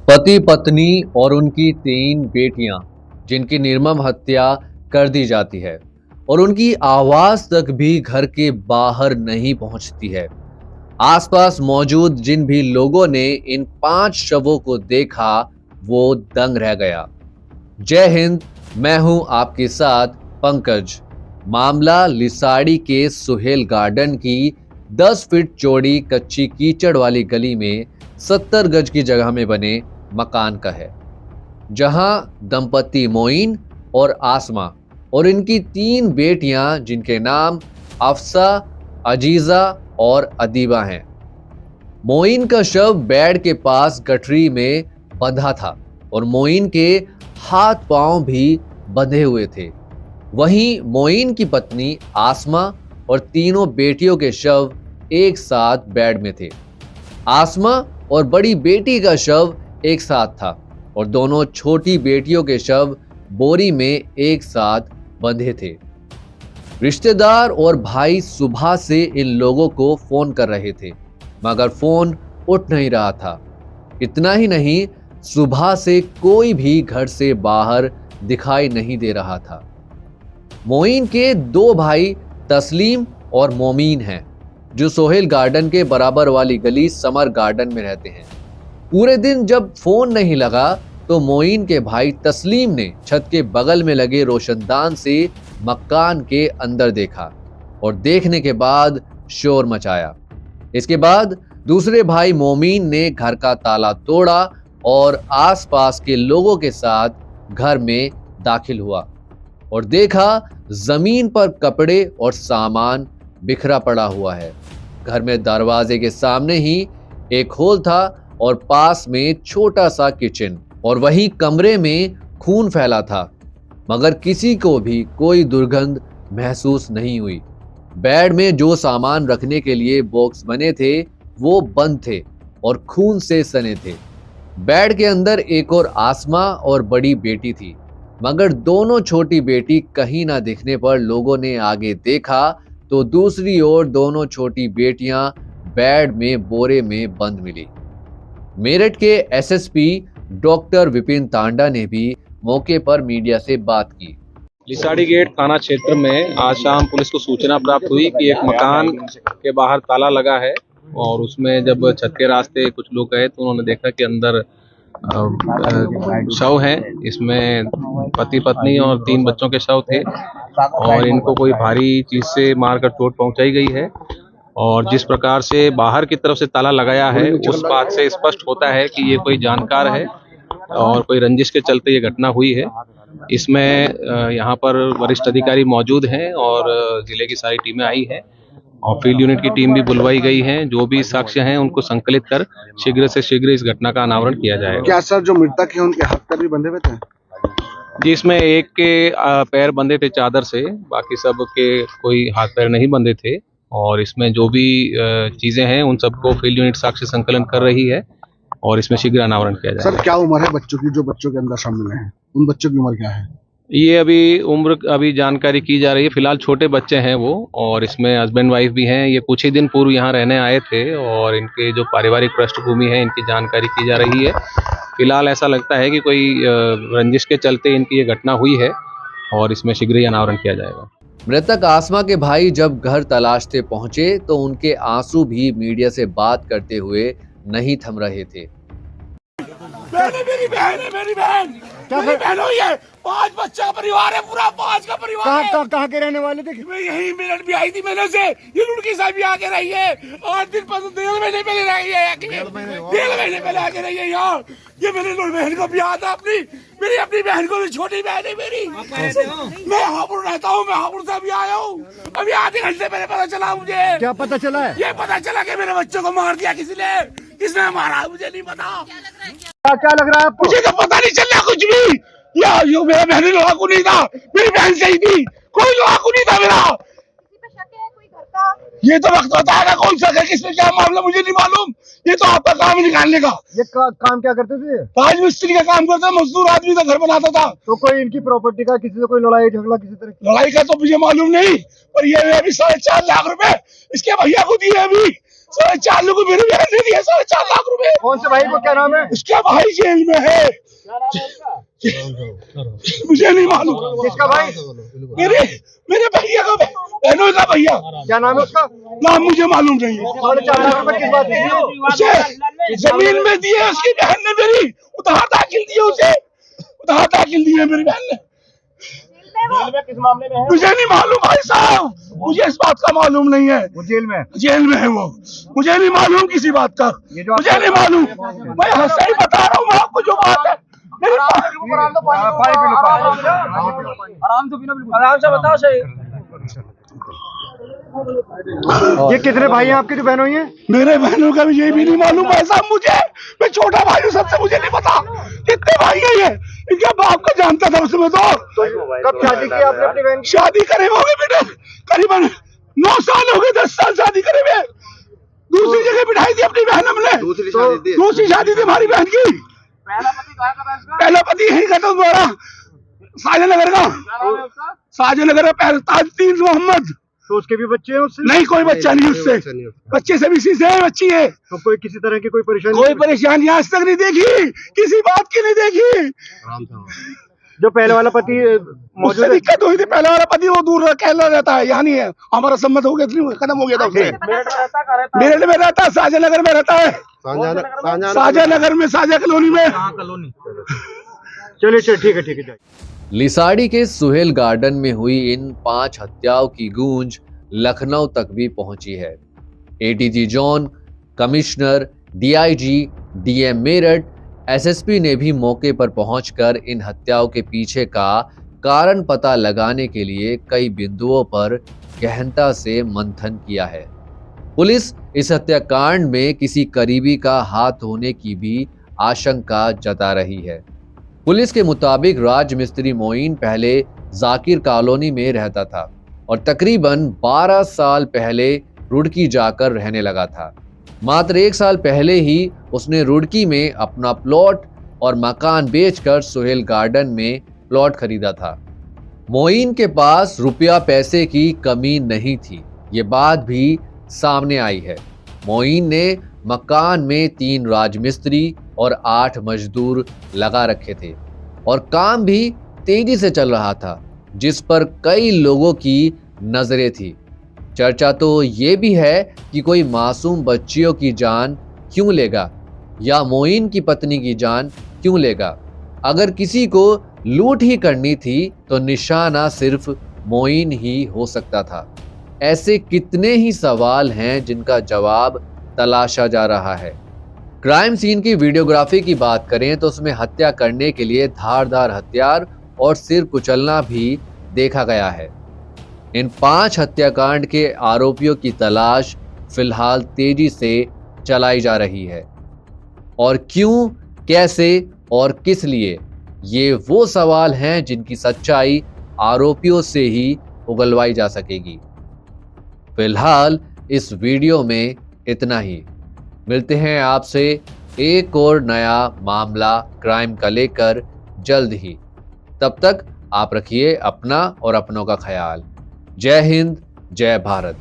पति पत्नी और उनकी 3 बेटियां जिनकी निर्मम हत्या कर दी जाती है और उनकी आवाज तक भी घर के बाहर नहीं पहुंचती है। आसपास मौजूद जिन भी लोगों ने इन 5 शवों को देखा वो दंग रह गया। जय हिंद, मैं हूं आपके साथ पंकज। मामला लिसाड़ी के सुहेल गार्डन की 10 फीट चौड़ी कच्ची कीचड़ वाली गली में 70 गज की जगह में बने मकान का है, जहां दंपति मोइन और आसमा और इनकी 3 बेटियां जिनके नाम अफसा, अजीजा और अदीबा हैं। मोइन का शव बेड के पास गठरी में बंधा था और मोइन के हाथ पांव भी बंधे हुए थे। वहीं मोइन की पत्नी आसमा और तीनों बेटियों के शव एक साथ बेड में थे। आसमा और बड़ी बेटी का शव एक साथ था और दोनों छोटी बेटियों के शव बोरी में एक साथ बंधे थे। रिश्तेदार और भाई सुबह से इन लोगों को फोन कर रहे थे, मगर फोन उठ नहीं रहा था। इतना ही नहीं, सुबह से कोई भी घर से बाहर दिखाई नहीं दे रहा था। मोइन के 2 भाई तस्लीम और मोमीन हैं, जो सोहेल गार्डन के बराबर वाली गली समर गार्डन में रहते हैं। पूरे दिन जब फोन नहीं लगा तो मोइन के भाई तस्लीम ने छत के बगल में लगे रोशनदान से मकान के अंदर देखा और देखने के बाद शोर मचाया। इसके बाद दूसरे भाई मोमीन ने घर का ताला तोड़ा और आसपास के लोगों के साथ घर में दाखिल हुआ और देखा जमीन पर कपड़े और सामान बिखरा पड़ा हुआ है। घर में दरवाजे के सामने ही एक होल था और पास में छोटा सा किचन, और वहीं कमरे में खून फैला था, मगर किसी को भी कोई दुर्गंध महसूस नहीं हुई। बेड में जो सामान रखने के लिए बॉक्स बने थे वो बंद थे और खून से सने थे। बेड के अंदर एक और आसमा और बड़ी बेटी थी, मगर दोनों छोटी बेटी कहीं ना दिखने पर लोगों ने आगे देखा तो दूसरी ओर दोनों छोटी बेटियां बेड में बोरे में बंद मिली। मेरठ के एसएसपी डॉक्टर विपिन तांडा ने भी मौके पर मीडिया से बात की। लिसाड़ी गेट थाना क्षेत्र में आज शाम पुलिस को सूचना प्राप्त हुई कि एक मकान के बाहर ताला लगा है और उसमें जब छत के रास्ते कुछ लोग गए तो उन्होंने देखा कि अंदर शव है। इसमें पति पत्नी और 3 बच्चों के शव थे और इनको कोई भारी चीज से मारकर चोट पहुंचाई गई है। और जिस प्रकार से बाहर की तरफ से ताला लगाया है उस बात से स्पष्ट होता है कि ये कोई जानकार है और कोई रंजिश के चलते ये घटना हुई है। इसमें यहाँ पर वरिष्ठ अधिकारी मौजूद हैं और जिले की सारी टीमें आई हैं और फील्ड यूनिट की टीम भी बुलवाई गई है। जो भी साक्ष्य हैं उनको संकलित कर शीघ्र से शीघ्र इस घटना का अनावरण किया जाएगा। क्या सर जो मृतक है उनके हाथ पैर भी बंधे हुए थे? जी, इसमें एक के पैर बंधे थे चादर से, बाकी सब के कोई हाथ पैर नहीं बंधे थे। और इसमें जो भी चीजें हैं उन सबको फील्ड यूनिट साक्ष्य संकलन कर रही है और इसमें शीघ्र अनावरण किया जाएगा। सर क्या उम्र है बच्चों की जो बच्चों के अंदर शामिल हैं? उन बच्चों की उम्र क्या है? ये अभी जानकारी की जा रही है। फिलहाल छोटे बच्चे हैं वो, और इसमें हस्बैंड वाइफ भी हैं। ये कुछ ही दिन पूर्व यहाँ रहने आए थे और इनके जो पारिवारिक पृष्ठभूमि है इनकी जानकारी की जा रही है। फिलहाल ऐसा लगता है कि कोई रंजिश के चलते इनकी ये घटना हुई है और इसमें शीघ्र ही अनावरण किया जाएगा। मृतक आसमा के भाई जब घर तलाशते पहुंचे तो उनके आंसू भी मीडिया से बात करते हुए नहीं थम रहे थे। मेरी बहन है, मेरी बहन हुई है। 5 बच्चा परिवार है, पूरा 5 का परिवार है। कहाँ के रहने वाले थे? मैं यही मेरठ भी आई थी मैंने से। ये लुड़की साहब भी आके रही है 8 दिन 15 महीने पहले रही है। 1.5 महीने पहले आके रही है यहाँ। ये मेरी बहन को ब्याह था मेरी अपनी बहन को भी, छोटी बहन है मेरी। मैं हापुड़ रहता हूँ, मैं हापुड़ से अभी आया हूँ। अभी आधे घंटे पहले पता चला मुझे। क्या पता चला है? ये पता चला कि मेरे बच्चों को मार दिया किसी ने। किसने मारा मुझे नहीं पता। क्या लग रहा है आपको? मुझे तो पता नहीं चल रहा कुछ भी। यो मेरा बहन लड़ाकू नहीं था, मेरी बहन सही थी, कोई लड़ाकू नहीं था मेरा। किसी पे शक है कोई घर का? ये तो वक्त बताएगा कौन सा है, किसमें क्या मामला मुझे नहीं मालूम। ये तो आपका काम है निकालने का। ये काम क्या करते थे? राजमिस्त्री का काम करता, मजदूर आदमी का घर बनाता था। तो कोई इनकी प्रॉपर्टी का किसी से कोई लड़ाई झगड़ा किसी तरह की? लड़ाई का तो मुझे मालूम नहीं, पर ये अभी 4.5 लाख रुपए इसके भैया को दिए। अभी 4.5 लाख मेरे बहन ने दिए, 4.5 लाख रुपए। कौन से भाई को, क्या नाम है? उसका भाई जेल में है। मुझे नहीं मालूम किसका भाई? मेरे भैया का, बहनों का भैया। क्या नाम है उसका? नाम मुझे मालूम नहीं है। 4.5 लाख रुपए किस बात की? उसे जमीन में दिए, उसकी बहन ने मेरी उधार दाखिल दिए, उसे उधार दाखिल दिए मेरी बहन ने। किस मामले में है? मुझे नहीं मालूम भाई साहब, मुझे इस बात का मालूम नहीं है। वो जेल में है? जेल में है वो, मुझे नहीं मालूम किसी बात का, मुझे नहीं मालूम। मैं सही बता रहा हूँ आपको जो बात है। आराम से पीना, बिल्कुल आराम से बताओ सही। ये कितने भाई हैं आपके जो बहन हुई हैं? मेरे बहनों का भी ये भी नहीं मालूम भाई साहब मुझे। मैं छोटा भाई हूँ सबसे, मुझे नहीं पता कितने भाई हैं ये। इनके बाप को जानता था उसमें तो। कब शादी की आपने अपनी बहन की? शादी करे हो गए बेटे, करीबन 9 साल हो गए, 10 साल शादी करे हुए। दूसरी जगह बिठाई थी अपनी बहन हमने। दूसरी शादी थी हमारी बहन की। पहला पति यही का था द्वारा, साजनगर का, साजनगर में ताज मोहम्मद। तो उसके भी बच्चे हैं उससे? नहीं, कोई बच्चा नहीं उससे, बच्चे से भी इसी से बच्ची है। तो कोई किसी तरह की कोई परेशानी? कोई परेशानी आज तक नहीं देखी, किसी बात की नहीं देखी। जो पहले वाला पति मुझे दिक्कत हुई थी, पहले वाला पति वो दूर कहला रहता है, यहाँ नहीं है। हमारा सम्मत हो गया, खत्म हो गया था उससे। मेरठ में रहता है, साजानगर में रहता है, साजानगर में, साजा कॉलोनी में। चलिए ठीक है, ठीक है। लिसाड़ी के सुहेल गार्डन में हुई इन 5 हत्याओं की गूंज लखनऊ तक भी पहुंची है। ADG zone, commissioner, DIG, DM Meerut, SSP ने भी मौके पर पहुंचकर इन हत्याओं के पीछे का कारण पता लगाने के लिए कई बिंदुओं पर गहनता से मंथन किया है। पुलिस इस हत्याकांड में किसी करीबी का हाथ होने की भी आशंका जता रही है। पुलिस के मुताबिक राजमिस्त्री मोइन पहले जाकिर कॉलोनी में रहता था और तकरीबन 12 साल पहले रुड़की जाकर रहने लगा था। मात्र 1 साल पहले ही उसने रुड़की में अपना प्लॉट और मकान बेचकर सुहेल गार्डन में प्लॉट खरीदा था। मोइन के पास रुपया पैसे की कमी नहीं थी, ये बात भी सामने आई है। मोइन ने मकान में 3 राजमिस्त्री और 8 मजदूर लगा रखे थे और काम भी तेजी से चल रहा था, जिस पर कई लोगों की नजरें थी। चर्चा तो ये भी है कि कोई मासूम बच्चियों की जान क्यों लेगा या मोइन की पत्नी की जान क्यों लेगा। अगर किसी को लूट ही करनी थी तो निशाना सिर्फ मोइन ही हो सकता था। ऐसे कितने ही सवाल हैं जिनका जवाब तलाशा जा रहा है। क्राइम सीन की वीडियोग्राफी की बात करें तो उसमें हत्या करने के लिए धारदार हथियार और सिर कुचलना भी देखा गया है। इन 5 हत्याकांड के आरोपियों की तलाश फिलहाल तेजी से चलाई जा रही है और क्यों, कैसे और किस लिए, ये वो सवाल हैं जिनकी सच्चाई आरोपियों से ही उगलवाई जा सकेगी। फिलहाल इस वीडियो में इतना ही। मिलते हैं आपसे एक और नया मामला क्राइम का लेकर जल्द ही। तब तक आप रखिए अपना और अपनों का ख्याल। जय हिंद, जय भारत।